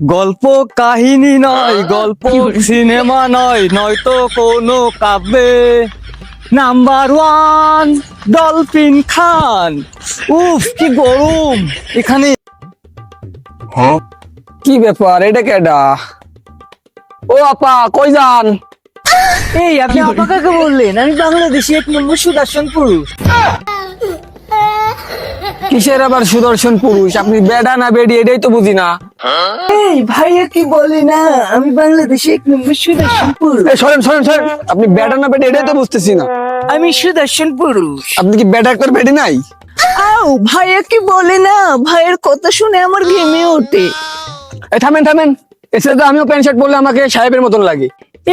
গল্প কাহিনী নয়, গল্প সিনেমা নয়, নয়তো কোনো কাব্যে। নাম্বার ওয়ান ডলফিন খান। উফ কি গরম এখানে। কি ব্যাপার, এটা কেডা? ও আপা, কই যান? এই আপনি আপা কাকে বললেন? আমি বাংলাদেশি 1 নম্বর সুদর্শন পুরুষ। কিসের আবার সুদর্শন পুরুষ? আপনি বেডা না বেডি এটাই তো বুঝি না। এই ভাইয়া কি বলে না, আমি বাংলাদেশি 1 নম্বর সুদর্শন পুরুষ। এই সরেন সরেন সরেন, আপনি বেডা না বেডি এটাই তো বুঝতেছি না। আমি সুদর্শন পুরুষ। আপনি কি বেডা একটার বেডি নাই? আও ভাইয়া কি বলে না, ভাইয়ের কথা শুনে আমার ঘেমে ওঠে। এই থামেন থামেন, এসে তো আমিও প্যান্ট শার্ট পরলে আমাকে সাহেবের মতন লাগে।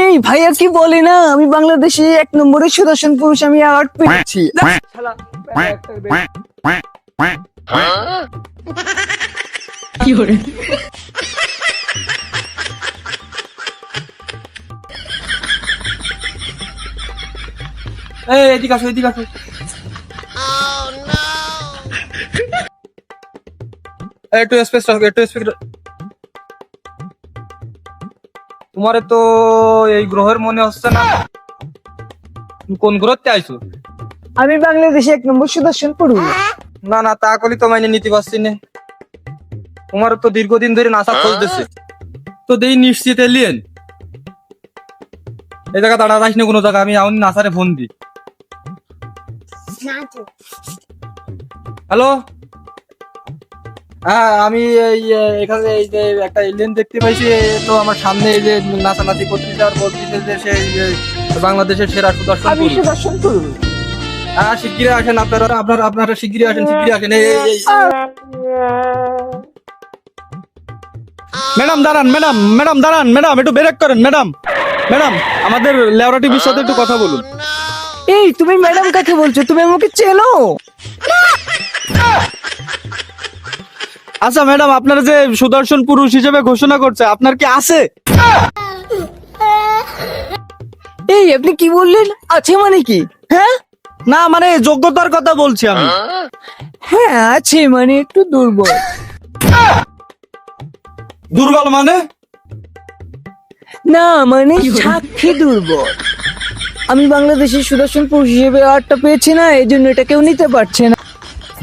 এই ভাইয়া কি বলে না, আমি বাংলাদেশি 1 নম্বরের সুদর্শন পুরুষ, আমি অ্যাওয়ার্ড পেয়েছি। এই এদিকে আসো, এদিকে আসো। একটু স্পেস রাখো, একটু স্পেস। তোমারে তো এই গ্রহের মনে হচ্ছে না। তুমি কোন গ্রহতে আইছো? আমি বাংলাদেশি 1 নম্বর সুদর্শন পুরুষ। না না, তা কলি তো মাইনে নিতে পারছি না। তোমার তো দীর্ঘদিন ধরে নাসা খুঁজতেছে, তো দেই নিশ্চিত এলিয়েন। এই জায়গা দাঁড়া রাখিস না কোনো জায়গা, আমি এখন নাসারে ফোন দিই। হ্যালো, হ্যাঁ আমি এই এখানে এই যে একটা এলিয়েন দেখতে পাইছি, তো আমার সামনে এই যে নাচানাচি করতেছে আর বলতেছে যে সে বাংলাদেশের সেরা সুদর্শন আমি পুরুষ। সুদর্শন পুরুষ। হ্যাঁ শিগগিরই আসেন, আপনারা শিগগিরই আসেন, শিগগিরই আসেন। ম্যাডাম দাঁড়ান, ম্যাডাম দাঁড়ান, ম্যাডাম একটু ব্রেক করেন। ম্যাডাম আমাদের লেওরা টিভির সাথে একটু কথা বলুন। এই তুমি ম্যাডাম কাকে বলছো? তুমি আমাকে চেনো? আচ্ছা ম্যাডাম, আপনারা যে সুদর্শন পুরুষ হিসেবে ঘোষণা করছে, আপনার কি আছে? এই আপনি কি বললেন? আছে মানে কি? হ্যাঁ না মানে যোগ্যতার কথা বলছি আমি। হ্যাঁ আছে, মানে একটু দুর্বল। দুর্বল মানে? না মানে সাক্ষী দুর্বল। আমি বাংলাদেশের সুদর্শন পুরুষ হিসেবে অ্যাওয়ার্ডটা পেয়েছি না, এই জন্য এটা কেউ নিতে পারছে না।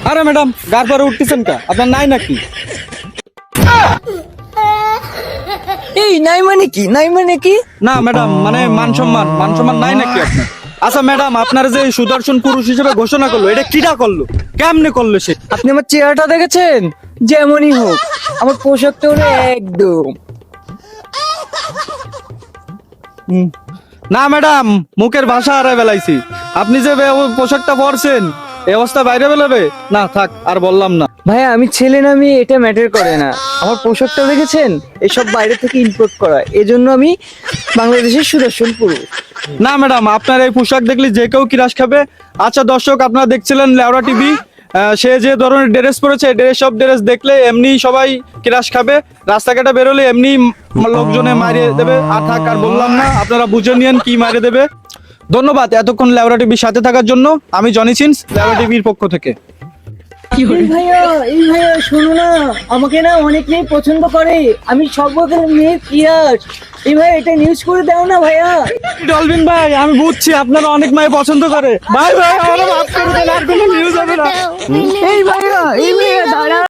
আরে ম্যাডাম গার পরে উঠতেছেন কা? আপনার নাই নাকি? এই নাই মানে কি? নাই মানে কি? না ম্যাডাম, মানে মান সম্মান নাই নাকি আপনার? আচ্ছা ম্যাডাম, আপনার যে সুদর্শন পুরুষ হিসেবে ঘোষণা করলো, এটা কিটা করলো, কেমনে করলো সে? আপনি আমার চেহারাটা দেখেছেন? যেমনই হোক, আমার পোশাকটা হলো একদম। না ম্যাডাম, মুখের ভাষা হারাই বেলাইছি। আপনি যে পোশাকটা পরছেন, এই অবস্থা বাইরে বেরোবে না। থাক আর বললাম না। ভাইয়া আমি ছেলে না মেয়ে এটা ম্যাটার করে না, আমার পোশাকটা দেখেছেন? এসব বাইরে থেকে ইম্পোর্ট করা, এজন্য আমি বাংলাদেশের সুদর্শন পুরুষ। না ম্যাডাম, আপনার এই পোশাক দেখলে যে কেউ কিরাস খাবে। আচ্ছা দর্শক, আপনারা দেখছিলেন লেওরা টিভি। সে যে ধরনের ড্রেস পরেছে, সব ড্রেস দেখলে এমনি সবাই কিরাস খাবে, রাস্তাঘাটে বেরোলে এমনি লোকজনে মারিয়ে দেবে। আর থাক আর বললাম না, আপনারা বুঝে নিয়েন কি মারিয়ে দেবে। ধন্যবাদ এতক্ষণ লেওরা টিভির সাথে থাকার জন্য। আমি জনি সিন্স, লেওরা টিভির পক্ষ থেকে। এই ভাইয়া শোনো না, আমাকে না অনেক মেয়ে পছন্দ করে, আমি সব মেয়ের ক্রাশ। এই ভাই এটা নিউজ করে দাও না ভাইয়া। ডলভিন ভাই, আমি বুঝছি আপনারা অনেক মেয়ে পছন্দ করে। ভাই ভাই, আমার মাফ করে দেন, আর কোনো নিউজ হবে না। এই ভাইয়া, এই মেয়ে দাঁড়া।